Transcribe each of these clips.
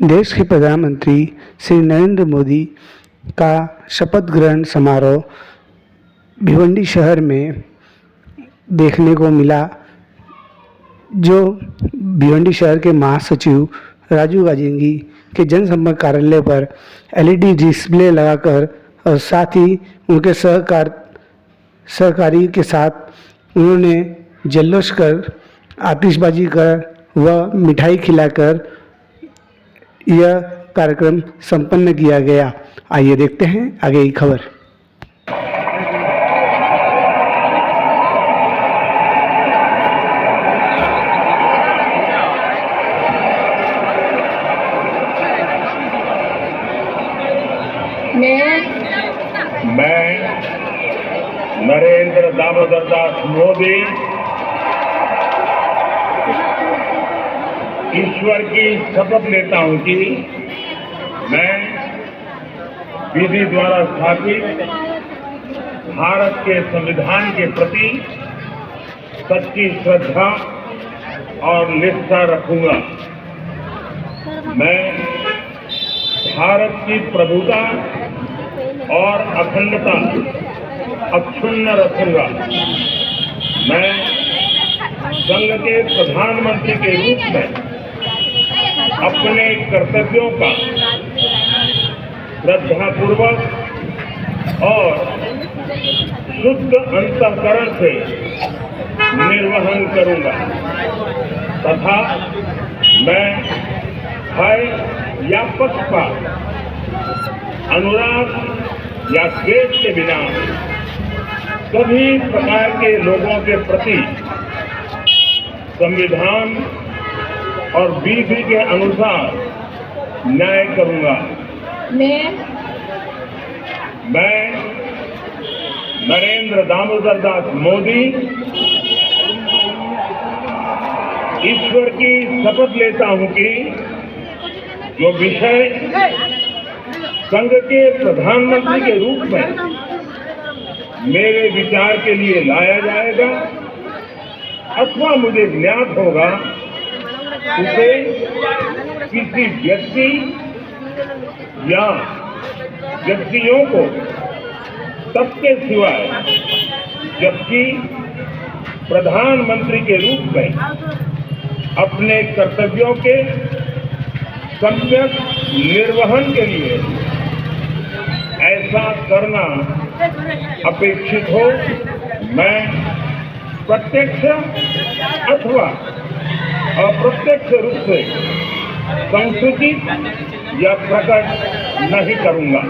देश के प्रधानमंत्री श्री नरेंद्र मोदी का शपथ ग्रहण समारोह भिवंडी शहर में देखने को मिला, जो भिवंडी शहर के महासचिव राजू गाजेंगी के जनसंपर्क कार्यालय पर एलईडी डिस्प्ले लगाकर और साथ ही उनके सहकारी के साथ उन्होंने जल्लोष कर, आतिशबाजी कर व मिठाई खिलाकर यह कार्यक्रम संपन्न किया गया। आइए देखते हैं आगे की खबर। मैं नरेंद्र दामोदर दास मोदी ईश्वर की शपथ लेता हूं कि मैं विधि द्वारा स्थापित भारत के संविधान के प्रति सच्ची श्रद्धा और निष्ठा रखूंगा। मैं भारत की प्रभुता और अखंडता अक्षुण्ण रखूंगा। मैं संघ के प्रधानमंत्री के रूप में अपने कर्तव्यों का श्रद्धापूर्वक और शुद्ध अंतःकरण से निर्वहन करूंगा तथा मैं भय या पक्षपात, अनुराग या द्वेष के बिना सभी प्रकार के लोगों के प्रति संविधान और विधि के अनुसार न्याय करूंगा। मैं नरेंद्र दामोदर दास मोदी ईश्वर की शपथ लेता हूं कि जो विषय संघ के प्रधानमंत्री के रूप में मेरे विचार के लिए लाया जाएगा अथवा मुझे ज्ञात होगा, उसे किसी व्यक्ति या व्यक्तियों को तब के सिवाय जबकि प्रधानमंत्री के रूप में अपने कर्तव्यों के सम्यक निर्वहन के लिए ऐसा करना अपेक्षित हो, मैं प्रत्यक्ष अथवा अप्रत्यक्ष रूप से संसूचित या प्रकट नहीं करूंगा।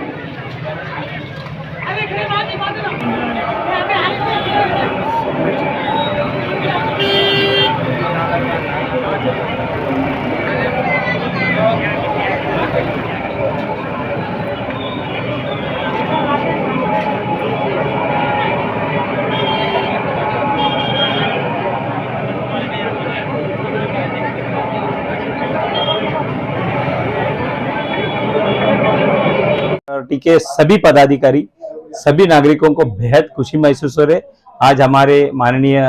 पार्टी के सभी पदाधिकारी, सभी नागरिकों को बेहद खुशी महसूस हो रहे। आज हमारे माननीय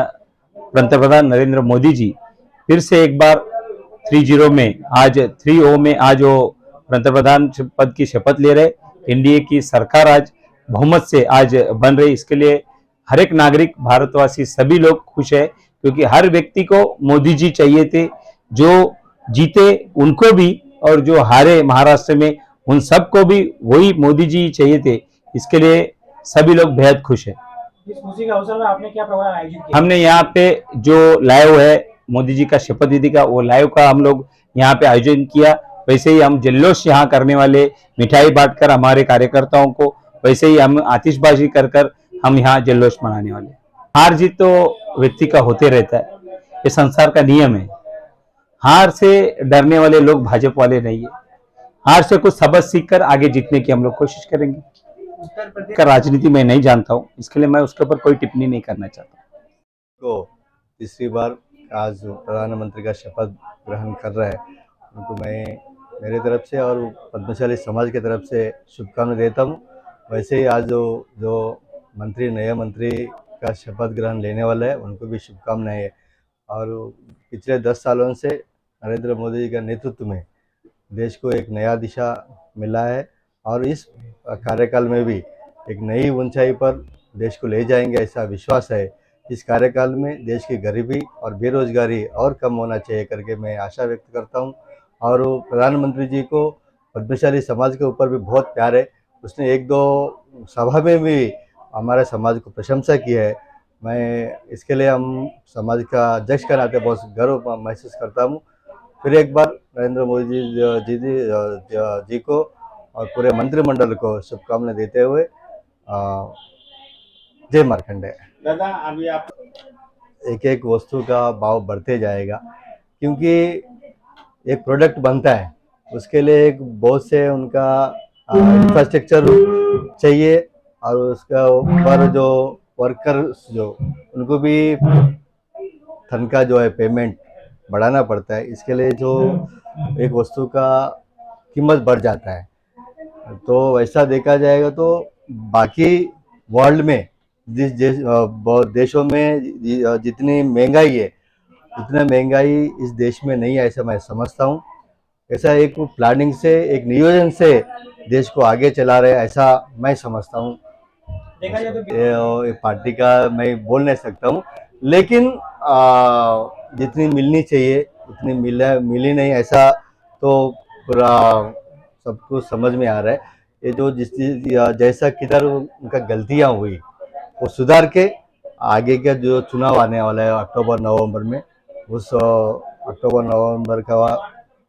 पंतप्रधान नरेंद्र मोदी जी फिर से एक बार 30 में आज वो पंतप्रधान पद की शपथ ले रहे। एनडीए की सरकार आज बहुमत से आज बन रही। इसके लिए हर एक नागरिक, भारतवासी सभी लोग खुश है, क्योंकि हर व्यक्ति को मोदी जी चाहिए थे। जो जीते उनको भी और जो हारे महाराष्ट्र में उन सबको भी वही मोदी जी चाहिए थे। इसके लिए सभी लोग बेहद खुश है। इस खुशी के अवसर में आपने क्या प्रोग्राम आयोजित किया? हमने यहाँ पे जो लाइव है मोदी जी का शपथ विधि का, वो लाइव का हम लोग यहाँ पे आयोजन किया। वैसे ही हम जल्लोष यहाँ करने वाले, मिठाई बांटकर हमारे कार्यकर्ताओं को, वैसे ही हम आतिशबाजी कर हम यहाँ जल्लोष मनाने वाले। हार जीत तो व्यक्ति का होते रहता है, ये संसार का नियम है। हार से डरने वाले लोग भाजपा वाले नहीं है। हार से कुछ सबक सीखकर आगे जीतने की हम लोग कोशिश करेंगे। का राजनीति में नहीं जानता हूँ, इसके लिए मैं उसके ऊपर कोई टिप्पणी नहीं करना चाहता। तो तीसरी बार आज प्रधानमंत्री का शपथ ग्रहण कर रहे हैं, उनको मैं मेरे तरफ से और पद्मशाली समाज की तरफ से शुभकामनाएं देता हूँ। वैसे ही आज जो नए मंत्री का शपथ ग्रहण लेने वाला है, उनको भी शुभकामनाएं है। और पिछले 10 सालों से नरेंद्र मोदी जी के नेतृत्व में देश को एक नया दिशा मिला है और इस कार्यकाल में भी एक नई ऊंचाई पर देश को ले जाएंगे ऐसा विश्वास है। इस कार्यकाल में देश की गरीबी और बेरोजगारी और कम होना चाहिए करके मैं आशा व्यक्त करता हूं। और प्रधानमंत्री जी को पद्मशाली समाज के ऊपर भी बहुत प्यार है। उसने एक दो सभा में भी हमारे समाज को प्रशंसा की है। मैं इसके लिए हम समाज का अध्यक्ष के नाते बहुत गर्व महसूस करता हूँ। फिर एक बार नरेंद्र मोदी जी को और पूरे मंत्रिमंडल को शुभकामनाएं देते हुए जय मार्कंडेय। दादा अभी आप एक एक वस्तु का भाव बढ़ते जाएगा क्योंकि एक प्रोडक्ट बनता है उसके लिए एक बहुत से उनका इंफ्रास्ट्रक्चर चाहिए और उसका ऊपर जो वर्कर्स जो उनको भी तनख्वाह जो है पेमेंट बढ़ाना पड़ता है। इसके लिए जो एक वस्तु का कीमत बढ़ जाता है। तो वैसा देखा जाएगा तो बाकी वर्ल्ड में जिस देशों में जितनी महंगाई है उतना महंगाई इस देश में नहीं है ऐसा मैं समझता हूँ। ऐसा एक प्लानिंग से एक नियोजन से देश को आगे चला रहे ऐसा मैं समझता हूँ। देखा जाए तो ये पार्टी का मैं बोल नहीं सकता हूँ लेकिन जितनी मिलनी चाहिए उतनी मिली नहीं ऐसा तो पूरा सबको समझ में आ रहा है। ये जो जैसा किधर उनका गलतियाँ हुई वो सुधार के आगे का जो चुनाव आने वाला है अक्टूबर नवंबर में उस अक्टूबर नवंबर का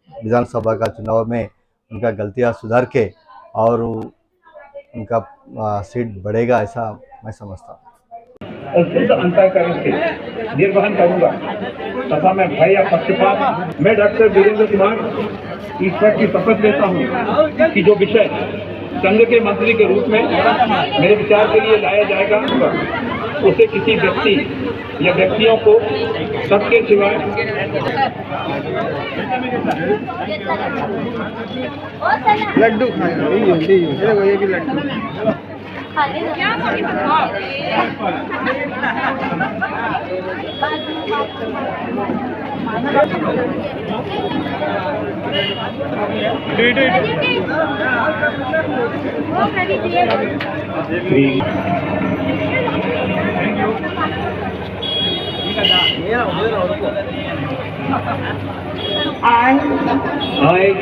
विधानसभा का चुनाव में उनका गलतियाँ सुधार के और उनका सीट बढ़ेगा ऐसा मैं समझता हूँ। और शुद्ध अंतःकरण से निर्वहन करूंगा तथा मैं भय या पक्षपात मैं डॉक्टर वीरेंद्र कुमार ईश्वर की शपथ लेता हूं कि जो विषय संघ के मंत्री के रूप में मेरे विचार के लिए लाया जाएगा उसे किसी व्यक्ति या व्यक्तियों को सबके सिवाय लड्डू खाएगा ये भी Laddu I,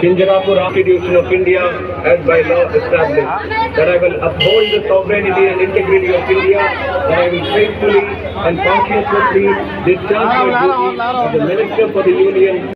Kinjarapur Constitution of India, as by law established, that I will uphold the sovereignty and integrity of India, that I will faithfully and conscientiously discharge my duty as the Minister for the Union.